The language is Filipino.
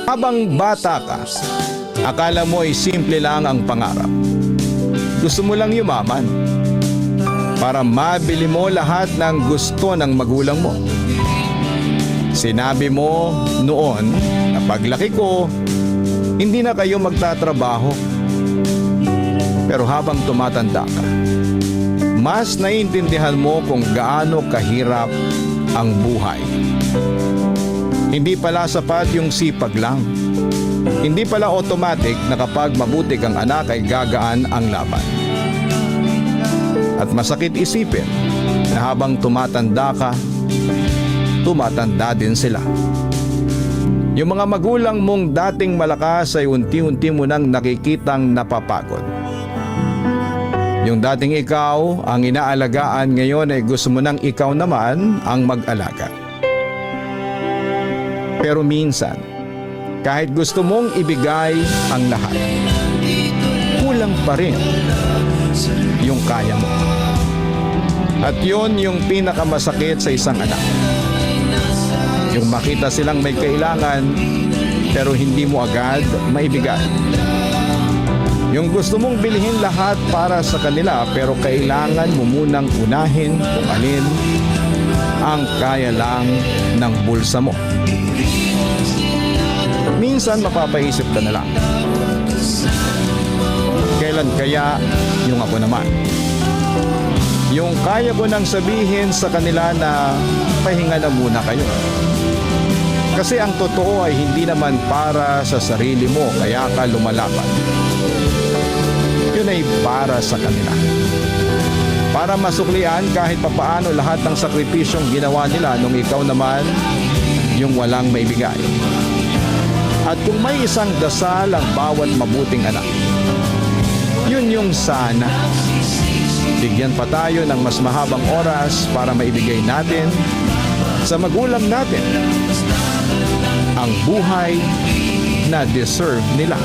Habang bata ka, akala mo ay simple lang ang pangarap. Gusto mo lang yumaman para mabili mo lahat ng gusto ng magulang mo. Sinabi mo noon na paglaki ko, hindi na kayo magtatrabaho. Pero habang tumatanda ka, mas naiintindihan mo kung gaano kahirap ang buhay. Hindi pala sapat yung sipag lang. Hindi pala automatic na kapag mabuti kang anak ay gagaan ang laban. At masakit isipin na habang tumatanda ka, tumatanda din sila. Yung mga magulang mong dating malakas ay unti-unti mo nang nakikitang napapagod. Yung dating ikaw ang inaalagaan ngayon ay gusto mo nang ikaw naman ang mag-alaga. Pero minsan, kahit gusto mong ibigay ang lahat, kulang pa rin yung kaya mo. At yun yung pinakamasakit sa isang anak. Yung makita silang may kailangan, pero hindi mo agad maibigay. Yung gusto mong bilhin lahat para sa kanila, pero kailangan mo munang unahin kung alin ang kaya lang ng bulsa mo. Minsan mapapaisip ka na lang, kailan kaya yung ako naman? Yung kaya ko nang sabihin sa kanila na pahinga na muna kayo. Kasi ang totoo ay hindi naman para sa sarili mo kaya ka lumalaban. Yun ay para sa kanila. Para masuklian kahit papaano lahat ng sakripisyong ginawa nila nung ikaw naman yung walang maibigay. At kung may isang dasal ang bawat mabuting anak, yun yung sana bigyan pa tayo ng mas mahabang oras para maibigay natin sa magulang natin ang buhay na deserve nila.